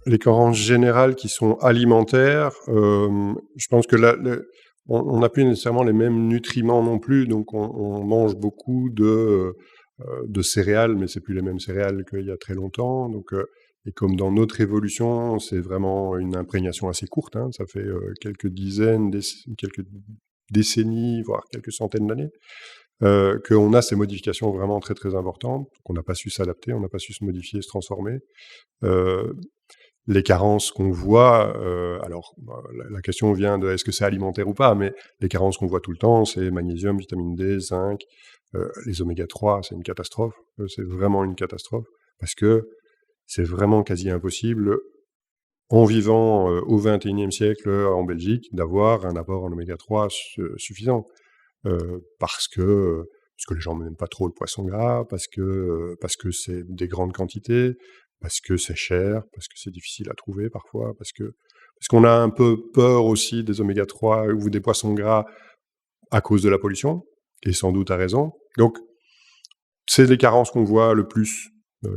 Les carences générales qui sont alimentaires, je pense que là, on n'a plus nécessairement les mêmes nutriments non plus, donc on mange beaucoup de céréales, mais c'est plus les mêmes céréales qu'il y a très longtemps. Donc, et comme dans notre évolution, c'est vraiment une imprégnation assez courte, hein, ça fait quelques dizaines, quelques décennies, voire quelques centaines d'années, qu'on a ces modifications vraiment très très importantes, qu'on n'a pas su s'adapter, on n'a pas su se modifier, se transformer. Euh, les carences qu'on voit, alors la question vient de est-ce que c'est alimentaire ou pas, mais les carences qu'on voit tout le temps, c'est magnésium, vitamine D, zinc, les oméga 3, c'est une catastrophe, c'est vraiment une catastrophe, parce que c'est vraiment quasi impossible, en vivant au XXIe siècle en Belgique, d'avoir un apport en oméga 3 suffisant, parce que les gens n'aiment pas trop le poisson gras, parce que c'est des grandes quantités, parce que c'est cher, parce que c'est difficile à trouver parfois, parce qu'on a un peu peur aussi des oméga 3 ou des poissons gras à cause de la pollution, et sans doute à raison. Donc, c'est les carences qu'on voit le plus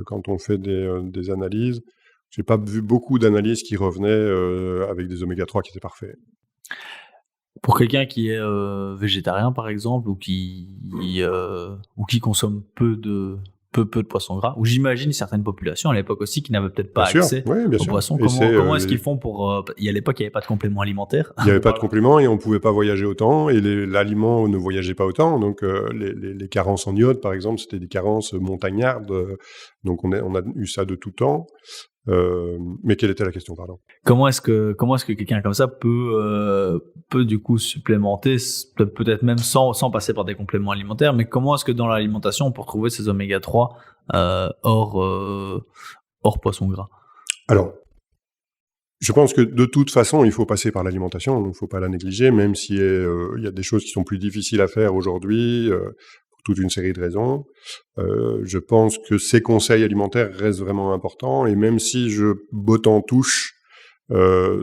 quand on fait des analyses. J'ai pas vu beaucoup d'analyses qui revenaient avec des oméga 3 qui étaient parfaits. Pour quelqu'un qui est végétarien, par exemple, ou qui consomme peu de poissons gras, ou j'imagine certaines populations à l'époque aussi qui n'avaient peut-être Bien pas sûr, accès oui, bien aux sûr. poissons. Et c'est Comment est-ce qu'ils font pour à l'époque il n'y avait pas de compléments alimentaires. il n'y avait On pas de parle. compléments et on ne pouvait pas voyager autant, et l'aliment ne voyageait pas autant. Donc, les carences en iode, par exemple, c'était des carences montagnardes. Donc, on a eu ça de tout temps. Mais quelle était la question, pardon? Comment est-ce que quelqu'un comme ça peut du coup supplémenter, peut-être même sans passer par des compléments alimentaires, mais comment est-ce que dans l'alimentation on peut retrouver ces oméga 3 hors poisson gras? Alors, je pense que de toute façon, il faut passer par l'alimentation, donc il ne faut pas la négliger, même si il y a des choses qui sont plus difficiles à faire aujourd'hui, pour toute une série de raisons. Je pense que ces conseils alimentaires restent vraiment importants, et même si je botte en touche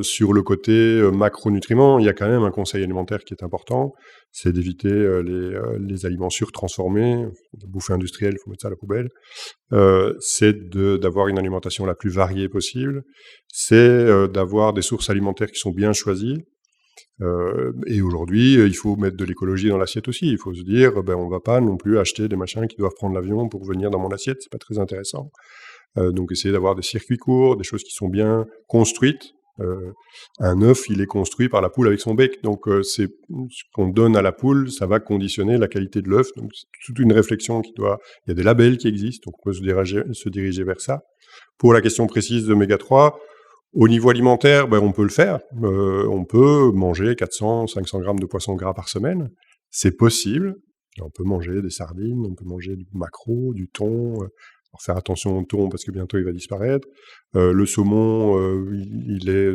sur le côté macronutriments, il y a quand même un conseil alimentaire qui est important, c'est d'éviter les aliments surtransformés, la bouffe industrielle, il faut mettre ça à la poubelle. C'est d'avoir une alimentation la plus variée possible, c'est d'avoir des sources alimentaires qui sont bien choisies. Et aujourd'hui, il faut mettre de l'écologie dans l'assiette aussi. Il faut se dire, ben, on va pas non plus acheter des machins qui doivent prendre l'avion pour venir dans mon assiette, c'est pas très intéressant. Donc essayer d'avoir des circuits courts, des choses qui sont bien construites. Un œuf, il est construit par la poule avec son bec, donc c'est ce qu'on donne à la poule, ça va conditionner la qualité de l'œuf. Donc c'est toute une réflexion qui doit. Il y a des labels qui existent, donc on peut se diriger vers ça. Pour la question précise d'oméga 3, au niveau alimentaire, ben, on peut le faire. On peut manger 400-500 grammes de poisson gras par semaine. C'est possible. On peut manger des sardines, on peut manger du maquereau, du thon. Alors faire attention au thon parce que bientôt il va disparaître. Le saumon,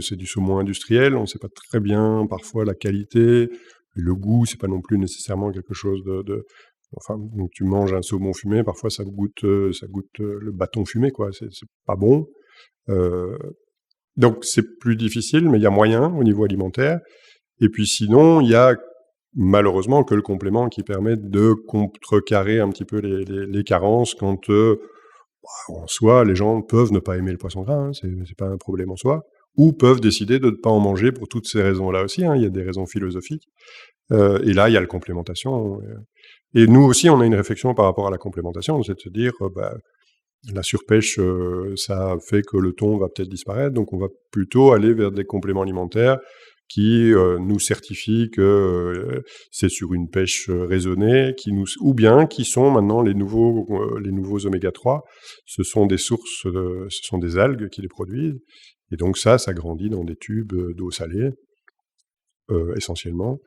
c'est du saumon industriel. On ne sait pas très bien parfois la qualité. Le goût, c'est pas non plus nécessairement quelque chose Enfin, donc tu manges un saumon fumé, parfois ça goûte le bâton fumé, quoi. C'est pas bon. Euh, donc c'est plus difficile, mais il y a moyen au niveau alimentaire. Et puis sinon, il y a malheureusement que le complément qui permet de contrecarrer un petit peu les carences quand, en soi, les gens peuvent ne pas aimer le poisson gras, hein, c'est pas un problème en soi, ou peuvent décider de ne pas en manger pour toutes ces raisons-là aussi, hein, il y a des raisons philosophiques. Et là, il y a la complémentation. Et nous aussi, on a une réflexion par rapport à la complémentation, c'est de se dire, la surpêche, ça fait que le thon va peut-être disparaître, donc on va plutôt aller vers des compléments alimentaires qui nous certifient que c'est sur une pêche raisonnée, ou bien qui sont maintenant les nouveaux oméga 3. Ce sont des sources, ce sont des algues qui les produisent, et donc ça grandit dans des tubes d'eau salée, essentiellement,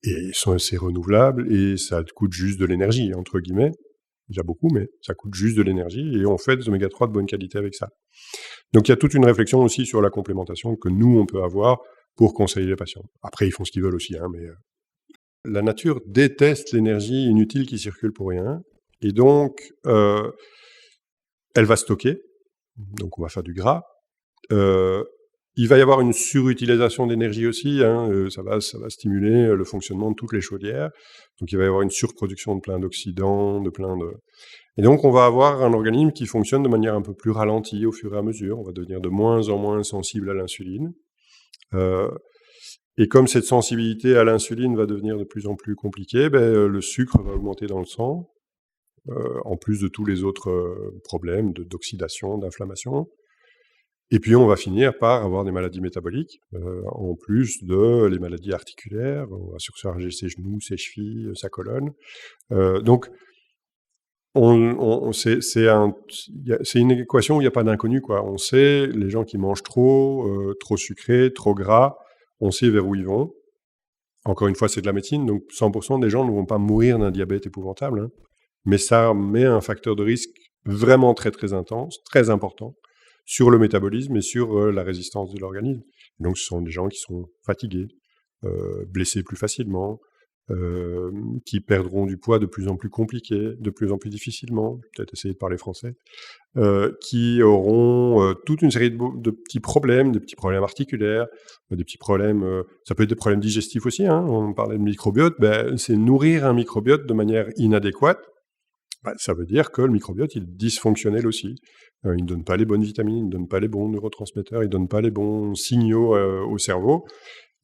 et c'est renouvelable, et ça coûte juste de l'énergie, entre guillemets. Déjà beaucoup, mais ça coûte juste de l'énergie, et on fait des oméga 3 de bonne qualité avec ça. Donc il y a toute une réflexion aussi sur la complémentation que nous, on peut avoir pour conseiller les patients. Après, ils font ce qu'ils veulent aussi, hein, mais la nature déteste l'énergie inutile qui circule pour rien, et donc elle va stocker, donc on va faire du gras, Il va y avoir une surutilisation d'énergie aussi, ça va stimuler le fonctionnement de toutes les chaudières. Donc il va y avoir une surproduction de plein d'oxydants, Et donc on va avoir un organisme qui fonctionne de manière un peu plus ralentie au fur et à mesure. On va devenir de moins en moins sensible à l'insuline. Et comme cette sensibilité à l'insuline va devenir de plus en plus compliquée, le sucre va augmenter dans le sang, en plus de tous les autres problèmes d'oxydation, d'inflammation. Et puis on va finir par avoir des maladies métaboliques, en plus de les maladies articulaires. On va surcharger ses genoux, ses chevilles, sa colonne. Donc c'est une équation où il n'y a pas d'inconnu, quoi. On sait, les gens qui mangent trop sucré, trop gras, on sait vers où ils vont. Encore une fois, c'est de la médecine, donc 100% des gens ne vont pas mourir d'un diabète épouvantable, mais ça met un facteur de risque vraiment très très intense, très important, sur le métabolisme et sur la résistance de l'organisme. Donc ce sont des gens qui sont fatigués, blessés plus facilement, qui perdront du poids de plus en plus compliqué, de plus en plus difficilement, peut-être essayer de parler français, qui auront toute une série de petits problèmes, des petits problèmes articulaires, des petits problèmes, ça peut être des problèmes digestifs aussi, on parlait de microbiote, c'est nourrir un microbiote de manière inadéquate, ça veut dire que le microbiote, il est dysfonctionnel aussi. Il ne donne pas les bonnes vitamines, il ne donne pas les bons neurotransmetteurs, il ne donne pas les bons signaux au cerveau.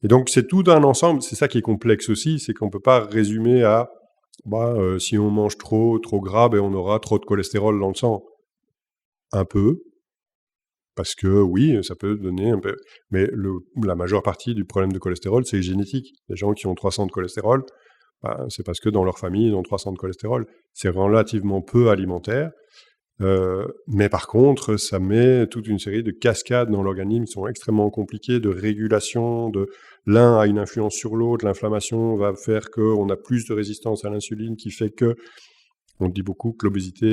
Et donc, c'est tout un ensemble. C'est ça qui est complexe aussi, c'est qu'on ne peut pas résumer à si on mange trop gras, on aura trop de cholestérol dans le sang. Un peu, parce que oui, ça peut donner un peu... Mais la majeure partie du problème de cholestérol, c'est génétique. Les gens qui ont 300 de cholestérol, c'est parce que dans leur famille, ils ont 300 de cholestérol. C'est relativement peu alimentaire. Mais par contre, ça met toute une série de cascades dans l'organisme qui sont extrêmement compliquées, de régulation, l'un a une influence sur l'autre, l'inflammation va faire qu'on a plus de résistance à l'insuline, qui fait que, on dit beaucoup que l'obésité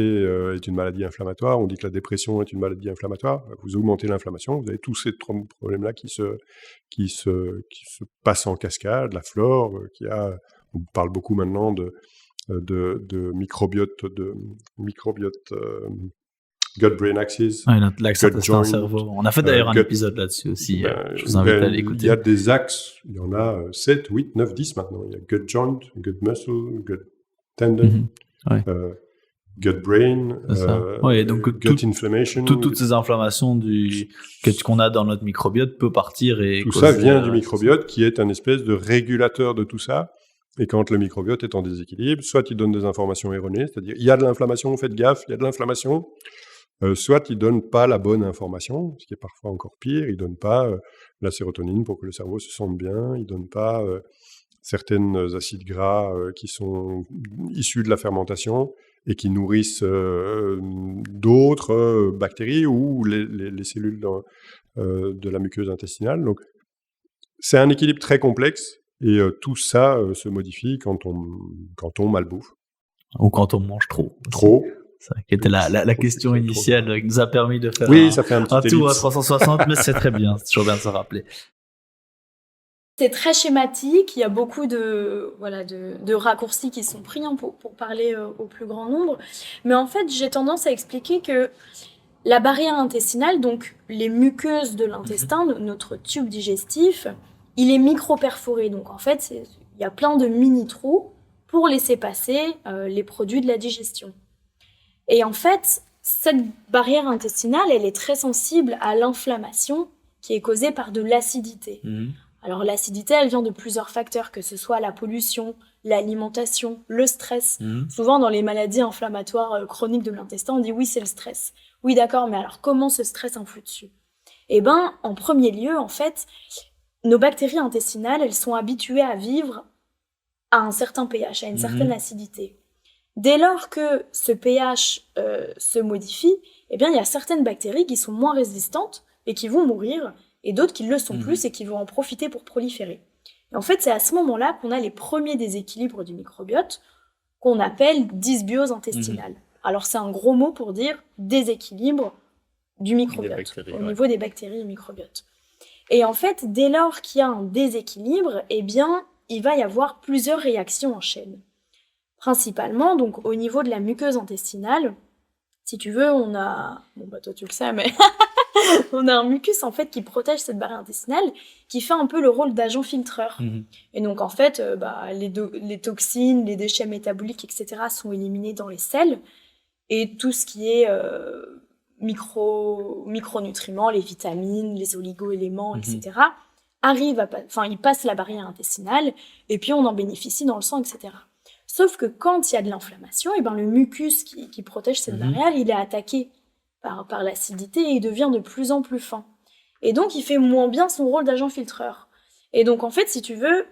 est une maladie inflammatoire, on dit que la dépression est une maladie inflammatoire, vous augmentez l'inflammation, vous avez tous ces problèmes-là qui se passent en cascade, la flore, on parle beaucoup maintenant de microbiote, gut-brain axis, l'axe intestin-cerveau. On a fait d'ailleurs un épisode là-dessus aussi. Je vous invite à l'écouter. Il y a des axes, il y en a 7, 8, 9, 10 maintenant. Il y a gut joint, gut muscle, gut tendon, gut brain, donc gut inflammation. Toutes ces inflammations qu'on a dans notre microbiote peut partir et tout ça vient du microbiote qui est un espèce de régulateur de tout ça. Et quand le microbiote est en déséquilibre, soit il donne des informations erronées, c'est-à-dire il y a de l'inflammation, faites gaffe, il y a de l'inflammation, soit il donne pas la bonne information, ce qui est parfois encore pire, il donne pas la sérotonine pour que le cerveau se sente bien, il donne pas certains acides gras qui sont issus de la fermentation et qui nourrissent d'autres bactéries ou les cellules de la muqueuse intestinale. Donc c'est un équilibre très complexe. Et tout ça se modifie quand on malbouffe. Ou quand on mange trop. Trop. Ça qui était la question initiale qui nous a permis de faire ça fait un tour à 360, mais c'est très bien, c'est toujours bien de se rappeler. C'est très schématique, il y a beaucoup de raccourcis qui sont pris pour parler au plus grand nombre. Mais en fait, j'ai tendance à expliquer que la barrière intestinale, donc les muqueuses de l'intestin, notre tube digestif, il est micro-perforé, donc en fait, il y a plein de mini-trous pour laisser passer les produits de la digestion. Et en fait, cette barrière intestinale, elle est très sensible à l'inflammation qui est causée par de l'acidité. Alors l'acidité, elle vient de plusieurs facteurs, que ce soit la pollution, l'alimentation, le stress. Souvent, dans les maladies inflammatoires chroniques de l'intestin, on dit oui, c'est le stress. Oui, d'accord, mais alors comment ce stress influe dessus ? En premier lieu, en fait, nos bactéries intestinales, elles sont habituées à vivre à un certain pH, à une certaine acidité. Dès lors que ce pH se modifie, il y a certaines bactéries qui sont moins résistantes et qui vont mourir, et d'autres qui le sont plus et qui vont en profiter pour proliférer. Et en fait, c'est à ce moment-là qu'on a les premiers déséquilibres du microbiote, qu'on appelle dysbiose intestinale. Alors c'est un gros mot pour dire déséquilibre du microbiote, au niveau des bactéries et microbiote. Et en fait, dès lors qu'il y a un déséquilibre, il va y avoir plusieurs réactions en chaîne. Principalement, donc, au niveau de la muqueuse intestinale, si tu veux, on a... toi tu le sais, mais... On a un mucus en fait qui protège cette barrière intestinale, qui fait un peu le rôle d'agent filtreur. Et donc en fait, les toxines, les déchets métaboliques, etc. sont éliminés dans les selles, et tout ce qui est micronutriments, les vitamines, les oligo-éléments, etc. ils passent la barrière intestinale, et puis on en bénéficie dans le sang, etc. Sauf que quand il y a de l'inflammation, et le mucus qui protège cette barrière, il est attaqué par l'acidité et il devient de plus en plus fin. Et donc, il fait moins bien son rôle d'agent filtreur. Et donc, en fait, si tu veux,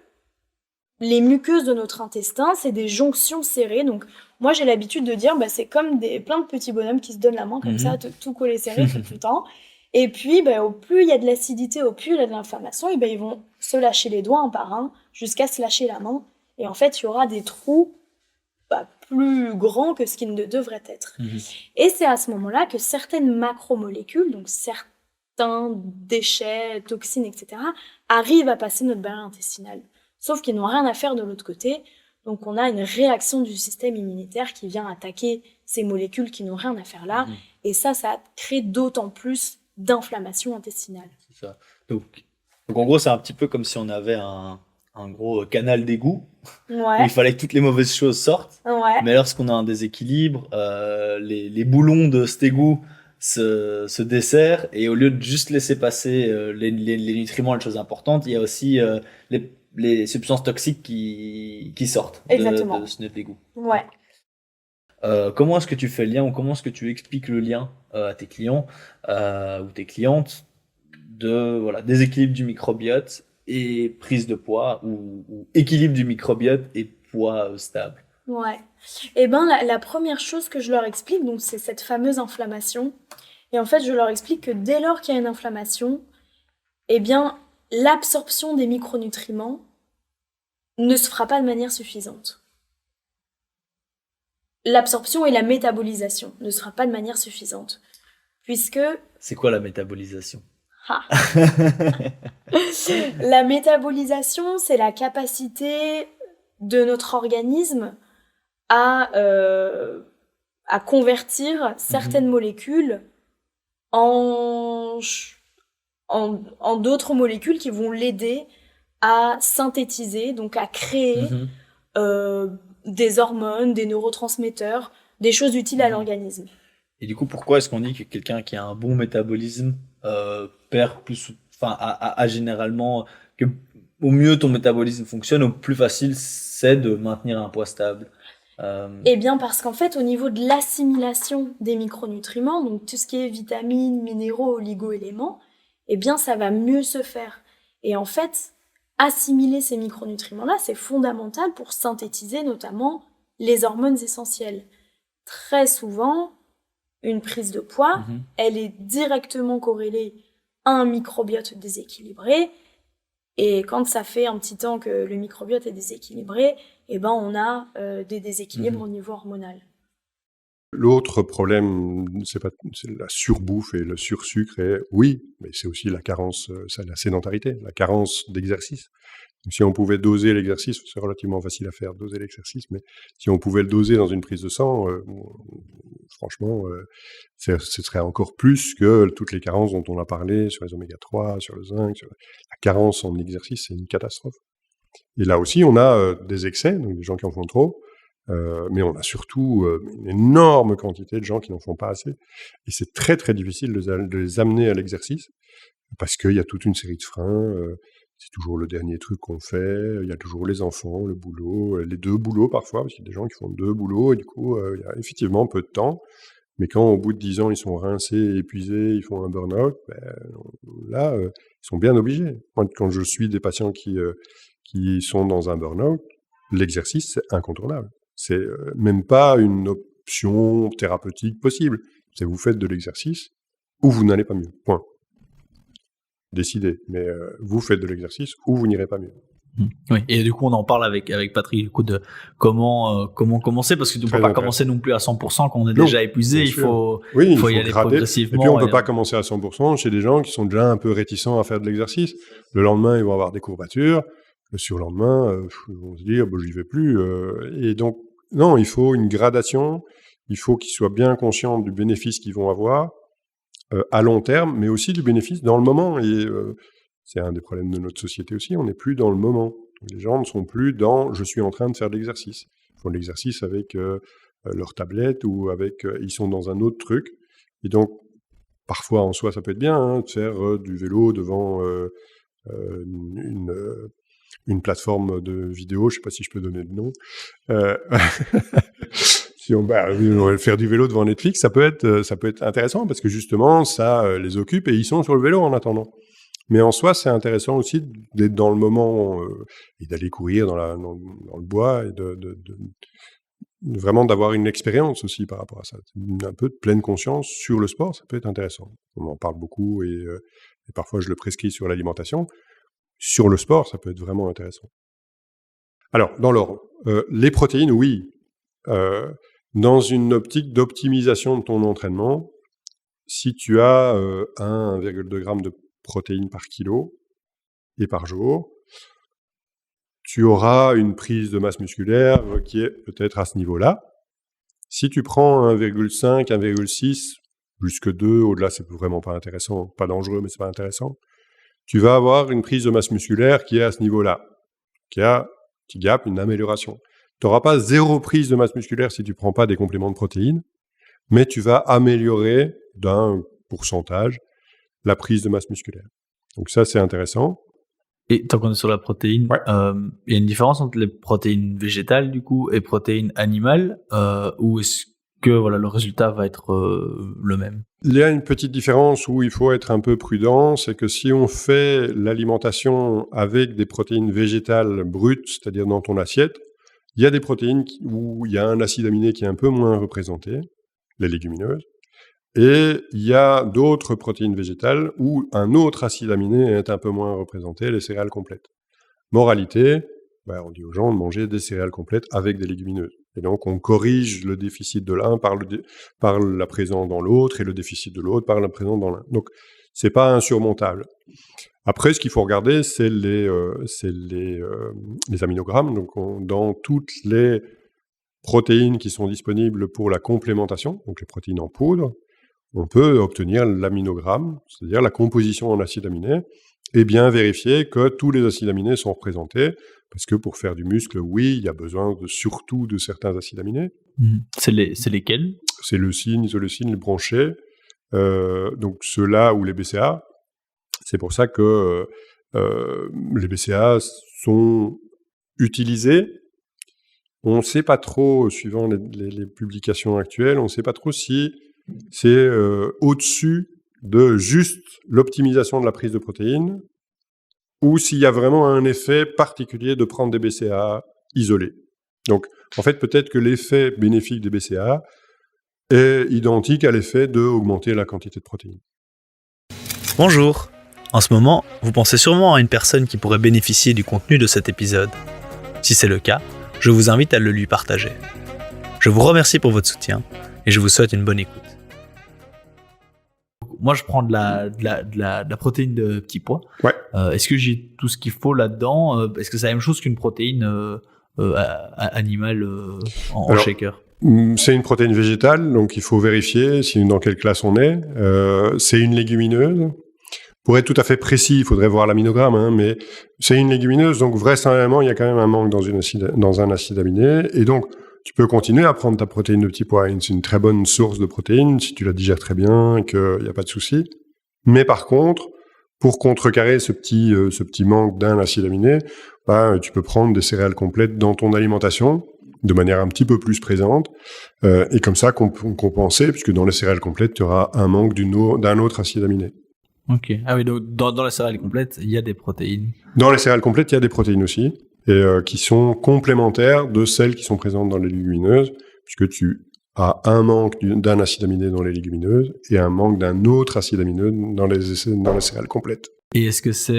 les muqueuses de notre intestin, c'est des jonctions serrées. Donc, moi, j'ai l'habitude de dire, c'est comme plein de petits bonhommes qui se donnent la main comme ça, tout collé serré tout le temps. Et puis, au plus il y a de l'acidité, au plus il y a de l'inflammation, et ils vont se lâcher les doigts un par un jusqu'à se lâcher la main. Et en fait, il y aura des trous plus grands que ce qu'ils ne devraient être. Et c'est à ce moment-là que certaines macromolécules, donc certains déchets, toxines, etc., arrivent à passer notre barrière intestinale. Sauf qu'ils n'ont rien à faire de l'autre côté. Donc on a une réaction du système immunitaire qui vient attaquer ces molécules qui n'ont rien à faire là. Et ça crée d'autant plus d'inflammation intestinale. C'est ça. Donc en gros, c'est un petit peu comme si on avait un gros canal d'égout où il fallait que toutes les mauvaises choses sortent. Mais lorsqu'on a un déséquilibre, les boulons de cet égout se desserrent, et au lieu de juste laisser passer les nutriments, les choses importantes, il y a aussi les substances toxiques qui sortent de ce égout. Comment est-ce que tu fais le lien, ou comment est-ce que tu expliques le lien à tes clients ou tes clientes de déséquilibre du microbiote et prise de poids, ou équilibre du microbiote et poids stable? Et la première chose que je leur explique, donc, c'est cette fameuse inflammation. Et en fait, je leur explique que dès lors qu'il y a une inflammation, l'absorption des micronutriments ne se fera pas de manière suffisante. L'absorption et la métabolisation ne se fera pas de manière suffisante. Puisque... C'est quoi la métabolisation? La métabolisation, c'est la capacité de notre organisme à convertir certaines molécules en d'autres molécules qui vont l'aider à synthétiser, donc à créer des hormones, des neurotransmetteurs, des choses utiles à l'organisme. Et du coup, pourquoi est-ce qu'on dit que quelqu'un qui a un bon métabolisme perd plus, a généralement, que au mieux ton métabolisme fonctionne, au plus facile c'est de maintenir un poids stable? Parce qu'en fait, au niveau de l'assimilation des micronutriments, donc tout ce qui est vitamines, minéraux, oligo-éléments, ça va mieux se faire. Et en fait, assimiler ces micronutriments-là, c'est fondamental pour synthétiser notamment les hormones essentielles. Très souvent, une prise de poids, elle est directement corrélée à un microbiote déséquilibré. Et quand ça fait un petit temps que le microbiote est déséquilibré, on a des déséquilibres au niveau hormonal. L'autre problème, c'est la surbouffe et le sursucre. Et oui, mais c'est aussi la carence, c'est la sédentarité, la carence d'exercice. Donc, si on pouvait doser l'exercice, c'est relativement facile à faire, doser l'exercice, mais si on pouvait le doser dans une prise de sang, franchement, ce serait encore plus que toutes les carences dont on a parlé sur les oméga 3, sur le zinc. La carence en exercice, c'est une catastrophe. Et là aussi, on a des excès, donc des gens qui en font trop, mais on a surtout une énorme quantité de gens qui n'en font pas assez. Et c'est très très difficile de les amener à l'exercice, parce qu'il y a toute une série de freins. C'est toujours le dernier truc qu'on fait, il y a toujours les enfants, le boulot, les deux boulots parfois, parce qu'il y a des gens qui font deux boulots, et du coup, il y a effectivement peu de temps. Mais quand au bout de 10 ans, ils sont rincés, épuisés, ils font un burn-out, là, ils sont bien obligés. Moi, quand je suis des patients qui sont dans un burn-out, l'exercice, c'est incontournable. C'est même pas une option thérapeutique possible. C'est vous faites de l'exercice ou vous n'allez pas mieux. Point. Décidez. Mais vous faites de l'exercice ou vous n'irez pas mieux. Oui, et du coup, on en parle avec Patrick, du coup, de comment commencer, parce que tu ne peux pas commencer non plus à 100% quand on est déjà épuisé, il faut y aller progressivement. Et puis, on ne peut pas commencer à 100% chez des gens qui sont déjà un peu réticents à faire de l'exercice. Le lendemain, ils vont avoir des courbatures. Le surlendemain, ils vont se dire, j'y vais plus. Et donc, non, il faut une gradation. Il faut qu'ils soient bien conscients du bénéfice qu'ils vont avoir. à long terme, mais aussi du bénéfice dans le moment. Et c'est un des problèmes de notre société aussi, on n'est plus dans le moment. Les gens ne sont plus dans « je suis en train de faire de l'exercice ». Ils font de l'exercice avec leur tablette ou ils sont dans un autre truc. Et donc, parfois, en soi, ça peut être bien de faire du vélo devant une plateforme de vidéo, je ne sais pas si je peux donner le nom. Si on va faire du vélo devant Netflix, ça peut être intéressant parce que justement, ça les occupe et ils sont sur le vélo en attendant. Mais en soi, c'est intéressant aussi d'être dans le moment et d'aller courir dans le bois et vraiment d'avoir une expérience aussi par rapport à ça. Un peu de pleine conscience sur le sport, ça peut être intéressant. On en parle beaucoup et parfois je le prescris sur l'alimentation. Sur le sport, ça peut être vraiment intéressant. Alors, dans l'ordre, les protéines, oui. Dans une optique d'optimisation de ton entraînement, si tu as 1,2 g de protéines par kilo et par jour, tu auras une prise de masse musculaire qui est peut-être à ce niveau-là. Si tu prends 1,5, 1,6, jusque 2, au-delà, c'est vraiment pas intéressant, pas dangereux, mais c'est pas intéressant, tu vas avoir une prise de masse musculaire qui est à ce niveau-là, qui a, petit gap, une amélioration. Tu n'auras pas 0 prise de masse musculaire si tu ne prends pas des compléments de protéines, mais tu vas améliorer d'un pourcentage la prise de masse musculaire. Donc ça, c'est intéressant. Et tant qu'on est sur la protéine, ouais. Y a une différence entre les protéines végétales, du coup, et protéines animales, ou est-ce que le résultat va être le même? Il y a une petite différence où il faut être un peu prudent, c'est que si on fait l'alimentation avec des protéines végétales brutes, c'est-à-dire dans ton assiette, il y a des protéines où il y a un acide aminé qui est un peu moins représenté, les légumineuses, et il y a d'autres protéines végétales où un autre acide aminé est un peu moins représenté, les céréales complètes. Moralité, on dit aux gens de manger des céréales complètes avec des légumineuses. Et donc, on corrige le déficit de l'un par la présence dans l'autre et le déficit de l'autre par la présence dans l'un. Donc, c'est pas insurmontable. Après, ce qu'il faut regarder, c'est les aminogrammes. Donc, dans toutes les protéines qui sont disponibles pour la complémentation, donc les protéines en poudre, on peut obtenir l'aminogramme, c'est-à-dire la composition en acides aminés, et bien vérifier que tous les acides aminés sont représentés, parce que pour faire du muscle, oui, il y a besoin surtout de certains acides aminés. C'est lesquels? C'est leucine, isoleucine, les bronchés, donc ceux-là ou les BCA. C'est pour ça que les BCA sont utilisés. On ne sait pas trop, suivant les publications actuelles, on ne sait pas trop si c'est au-dessus de juste l'optimisation de la prise de protéines ou s'il y a vraiment un effet particulier de prendre des BCA isolés. Donc, en fait, peut-être que l'effet bénéfique des BCA est identique à l'effet d'augmenter la quantité de protéines. Bonjour. En ce moment, vous pensez sûrement à une personne qui pourrait bénéficier du contenu de cet épisode. Si c'est le cas, je vous invite à le lui partager. Je vous remercie pour votre soutien et je vous souhaite une bonne écoute. Moi, je prends de la protéine de petits pois. Ouais. Est-ce que j'ai tout ce qu'il faut là-dedans? Est-ce que c'est la même chose qu'une protéine animale en shaker? C'est une protéine végétale, donc il faut vérifier dans quelle classe on est. C'est une légumineuse. Pour être tout à fait précis, il faudrait voir l'aminogramme, mais c'est une légumineuse, donc vraisemblablement, il y a quand même un manque dans un acide aminé. Et donc, tu peux continuer à prendre ta protéine de petits pois. C'est une très bonne source de protéines, si tu la digères très bien, qu'il n'y a pas de souci. Mais par contre, pour contrecarrer ce petit manque d'un acide aminé, tu peux prendre des céréales complètes dans ton alimentation, de manière un petit peu plus présente, et comme ça compenser, puisque dans les céréales complètes, tu auras un manque d'un autre acide aminé. Ok. Ah oui, donc dans les céréales complètes, il y a des protéines. Dans les céréales complètes, il y a des protéines aussi, et qui sont complémentaires de celles qui sont présentes dans les légumineuses, puisque tu as un manque d'un acide aminé dans les légumineuses et un manque d'un autre acide aminé dans les céréales complètes. Et est-ce que ces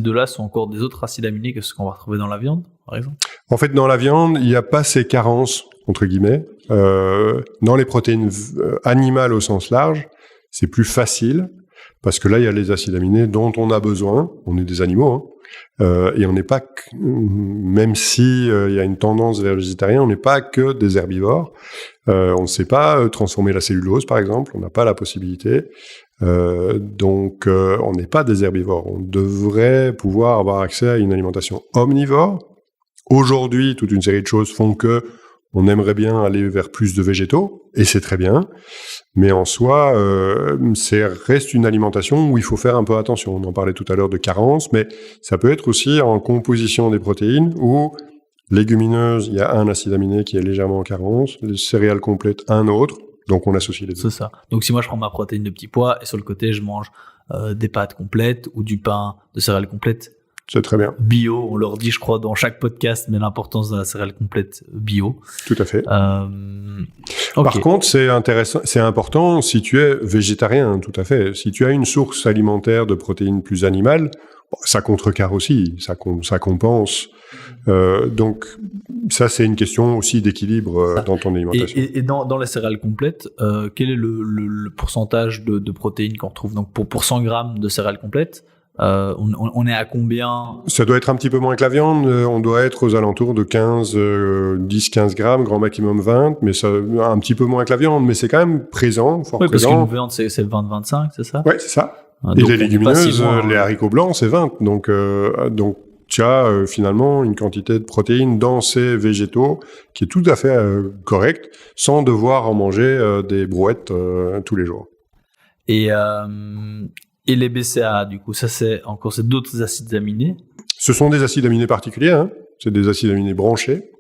deux-là sont encore des autres acides aminés que ce qu'on va retrouver dans la viande, par exemple? En fait, dans la viande, il n'y a pas ces carences, entre guillemets. Dans les protéines animales au sens large, c'est plus facile, Parce que là, il y a les acides aminés dont on a besoin. On est des animaux, et on n'est pas même si il y a une tendance vers le végétarien, on n'est pas que des herbivores. On ne sait pas transformer la cellulose, par exemple. On n'a pas la possibilité. Donc, on n'est pas des herbivores. On devrait pouvoir avoir accès à une alimentation omnivore. Aujourd'hui, toute une série de choses font que on aimerait bien aller vers plus de végétaux, et c'est très bien. Mais en soi, reste une alimentation où il faut faire un peu attention. On en parlait tout à l'heure de carence, mais ça peut être aussi en composition des protéines, où légumineuses, il y a un acide aminé qui est légèrement en carence, les céréales complètes, un autre, donc on associe les deux. C'est ça. Donc si moi je prends ma protéine de petits pois, et sur le côté je mange des pâtes complètes ou du pain de céréales complètes, c'est très bien. Bio, on leur dit, je crois, dans chaque podcast, mais l'importance de la céréale complète bio. Tout à fait. Okay. Par contre, c'est intéressant, c'est important si tu es végétarien, tout à fait. Si tu as une source alimentaire de protéines plus animales, ça contrecarre aussi, ça compense. Donc, ça, c'est une question aussi d'équilibre dans ton alimentation. Et dans les céréales complètes, quel est le pourcentage de protéines qu'on retrouve? Donc, pour 100 grammes de céréales complètes, on est à combien? Ça doit être un petit peu moins que la viande. On doit être aux alentours de 10-15 grammes, grand maximum 20, mais ça, un petit peu moins que la viande, mais c'est quand même présent, fort présent. Parce qu'une viande, c'est 20-25, c'est ça? Oui, c'est ça. Et les légumineuses, les haricots blancs, c'est 20. Donc tu as finalement une quantité de protéines dans ces végétaux qui est tout à fait correcte, sans devoir en manger des brouettes tous les jours. Et les BCAA, du coup, ça c'est d'autres acides aminés? Ce sont des acides aminés particuliers, hein. C'est des acides aminés branchés.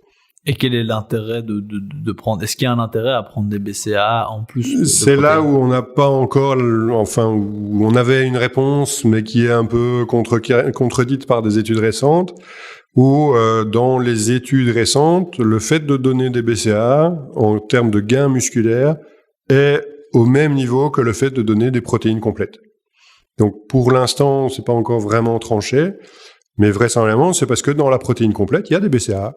Et quel est l'intérêt de prendre? Est-ce qu'il y a un intérêt à prendre des BCAA en plus? C'est là où on n'a pas encore, enfin, où on avait une réponse, mais qui est un peu contredite par des études récentes, où dans les études récentes, le fait de donner des BCAA en termes de gains musculaires est au même niveau que le fait de donner des protéines complètes. Donc, pour l'instant, c'est pas encore vraiment tranché, mais vraisemblablement, c'est parce que dans la protéine complète, il y a des BCAA.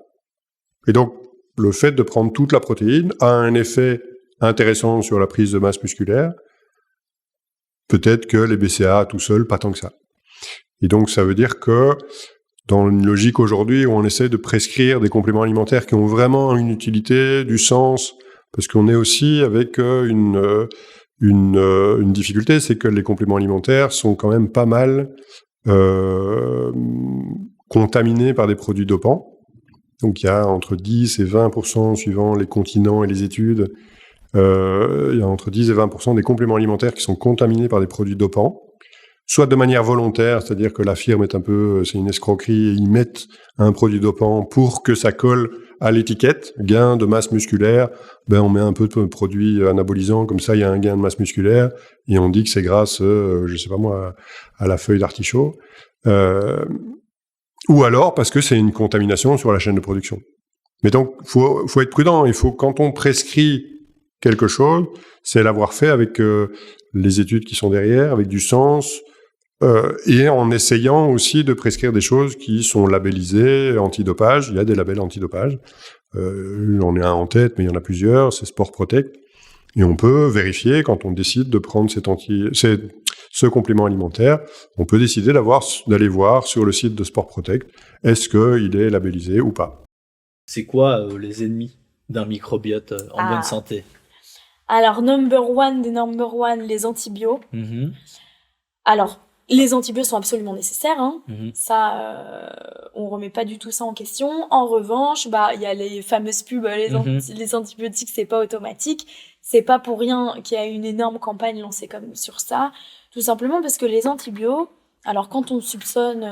Et donc, le fait de prendre toute la protéine a un effet intéressant sur la prise de masse musculaire. Peut-être que les BCAA tout seuls, pas tant que ça. Et donc, ça veut dire que dans une logique aujourd'hui où on essaie de prescrire des compléments alimentaires qui ont vraiment une utilité, du sens, parce qu'on est aussi avec une difficulté, c'est que les compléments alimentaires sont quand même pas mal contaminés par des produits dopants. Donc il y a entre 10 et 20%, suivant les continents et les études, il y a entre 10 et 20% des compléments alimentaires qui sont contaminés par des produits dopants, soit de manière volontaire, c'est-à-dire que la firme est c'est une escroquerie, et ils mettent un produit dopant pour que ça colle à l'étiquette, gain de masse musculaire, on met un peu de produit anabolisant, comme ça il y a un gain de masse musculaire, et on dit que c'est grâce, je sais pas moi, à la feuille d'artichaut, ou alors parce que c'est une contamination sur la chaîne de production. Mais donc, faut être prudent, quand on prescrit quelque chose, c'est l'avoir fait avec les études qui sont derrière, avec du sens, et en essayant aussi de prescrire des choses qui sont labellisées antidopage. Il y a des labels antidopage. J'en ai un en tête, mais il y en a plusieurs. C'est Sport Protect. Et on peut vérifier quand on décide de prendre ce complément alimentaire. On peut décider d'aller voir sur le site de Sport Protect, est-ce qu'il est labellisé ou pas. C'est quoi les ennemis d'un microbiote en bonne santé? Alors, number one, les antibiotiques. Mm-hmm. Alors, les antibiotiques sont absolument nécessaires, hein. Mm-hmm. Ça, on remet pas du tout ça en question. En revanche, il y a les fameuses pubs, les antibiotiques, c'est pas automatique. C'est pas pour rien qu'il y a une énorme campagne lancée comme sur ça. Tout simplement parce que les antibiotiques, alors quand on soupçonne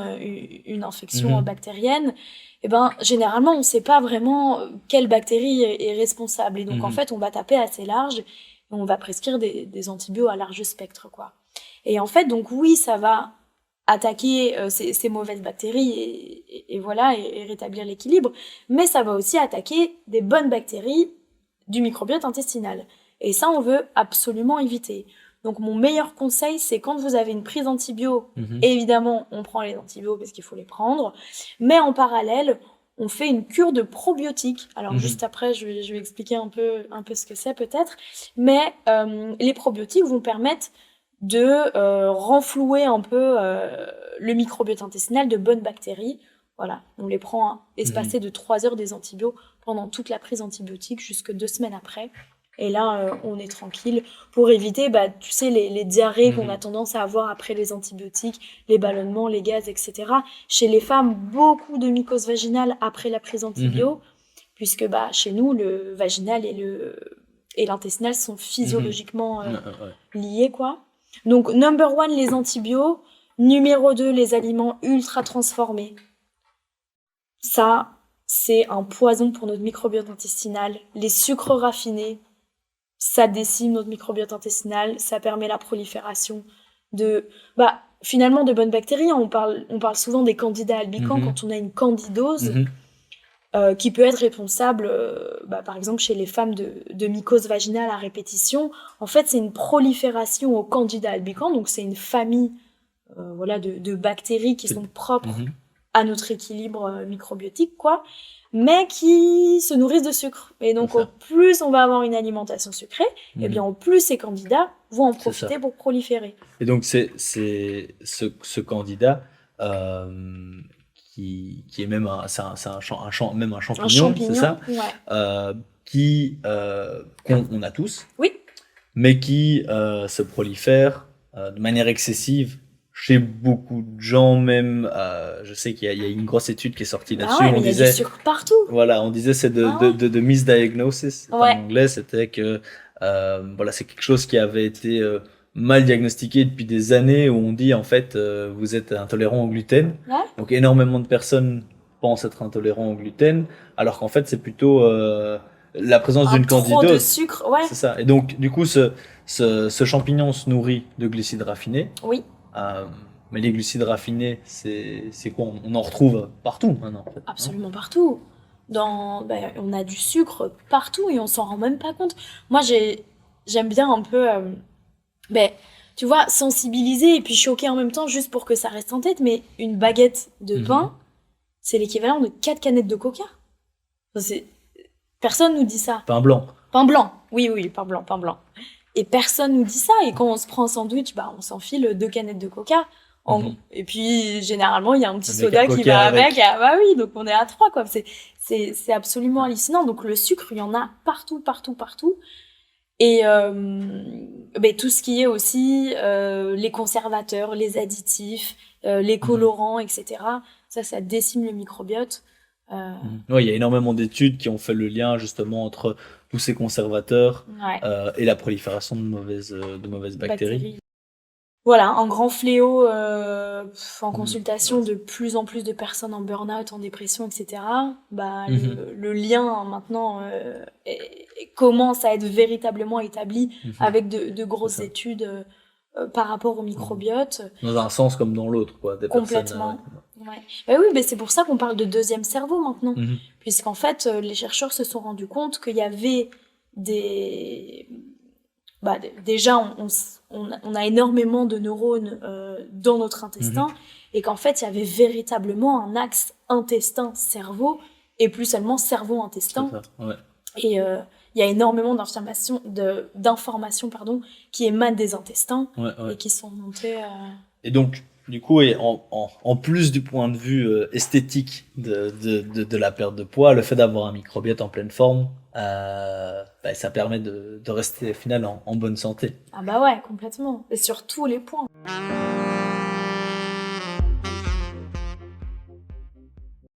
une infection bactérienne, généralement, on sait pas vraiment quelle bactérie est responsable. Et donc, en fait, on va taper assez large et on va prescrire des antibiotiques à large spectre, quoi. Et en fait, donc oui, ça va attaquer ces mauvaises bactéries et voilà, et rétablir l'équilibre, mais ça va aussi attaquer des bonnes bactéries du microbiote intestinal. Et ça, on veut absolument éviter. Donc, mon meilleur conseil, c'est quand vous avez une prise d'antibiotiques, évidemment, on prend les antibiotiques parce qu'il faut les prendre, mais en parallèle, on fait une cure de probiotiques. Alors, juste après, je vais expliquer un peu ce que c'est peut-être, mais les probiotiques vont permettre de renflouer un peu le microbiote intestinal de bonnes bactéries. Voilà, on les prend espacées de 3 heures des antibiotiques pendant toute la prise antibiotique jusque 2 semaines après. Et là, on est tranquille pour éviter, tu sais, les diarrhées qu'on a tendance à avoir après les antibiotiques, les ballonnements, les gaz, etc. Chez les femmes, beaucoup de mycose vaginale après la prise antibio, puisque chez nous, le vaginal et l'intestinal sont physiologiquement liés, quoi. Donc, number 1, les antibiotiques. Numéro 2, les aliments ultra transformés. Ça, c'est un poison pour notre microbiote intestinal. Les sucres raffinés, ça décime notre microbiote intestinal, ça permet la prolifération finalement de bonnes bactéries. On parle souvent des candidats albicans quand on a une candidose qui peut être responsable, par exemple chez les femmes de mycose vaginale à répétition. En fait, c'est une prolifération au candida albicans, donc c'est une famille de bactéries qui sont propres à notre équilibre microbiotique, quoi, mais qui se nourrissent de sucre. Et donc, au plus on va avoir une alimentation sucrée, et bien au plus ces candidats vont en profiter pour proliférer. Et donc, c'est ce candidat qui est même un champignon, c'est ça, qu'on a tous, mais qui se prolifère de manière excessive chez beaucoup de gens, même. Je sais qu'il y a une grosse étude qui est sortie là-dessus. On disait, il y a du sucre partout. Voilà, on disait c'est de misdiagnosis. En anglais, c'était que c'est quelque chose qui avait été mal diagnostiqué depuis des années, où on dit en fait vous êtes intolérant au gluten. Donc énormément de personnes pensent être intolérants au gluten, alors qu'en fait c'est plutôt la présence d'une candidose. Trop de sucre, C'est ça. Et donc du coup ce champignon se nourrit de glucides raffinés. Oui. Mais les glucides raffinés, c'est quoi? On en retrouve partout maintenant. En fait, absolument partout. On a du sucre partout et on s'en rend même pas compte. Moi, j'aime bien un peu, tu vois, sensibiliser et puis choquer en même temps, juste pour que ça reste en tête. Mais une baguette de pain, c'est l'équivalent de 4 canettes de coca. Personne nous dit ça. Pain blanc. Pain blanc. Oui, pain blanc. Et personne nous dit ça. Et quand on se prend un sandwich, on s'enfile 2 canettes de coca. Et puis, généralement, il y a un petit soda qui va avec. Oui, donc on est à 3, quoi. C'est absolument hallucinant. Donc, le sucre, il y en a partout. Et tout ce qui est aussi les conservateurs, les additifs, les colorants, etc. Ça décime le microbiote. Il y a énormément d'études qui ont fait le lien justement entre tous ces conservateurs et la prolifération de mauvaises bactéries. Voilà, un grand fléau en consultation, de plus en plus de personnes en burn-out, en dépression, etc. Le lien maintenant commence à être véritablement établi avec de grosses études par rapport au microbiote. Dans un sens comme dans l'autre, quoi. Complètement. Oui, c'est pour ça qu'on parle de deuxième cerveau maintenant. Puisqu'en fait, les chercheurs se sont rendus compte qu'il y avait déjà, on a énormément de neurones dans notre intestin, et qu'en fait, il y avait véritablement un axe intestin-cerveau, et plus seulement cerveau-intestin. Et il y a énormément d'informations qui émanent des intestins et qui sont montées. Et donc, du coup, et en plus du point de vue esthétique de la perte de poids, le fait d'avoir un microbiote en pleine forme, ça permet de rester au final en bonne santé. Ah complètement. Et sur tous les points.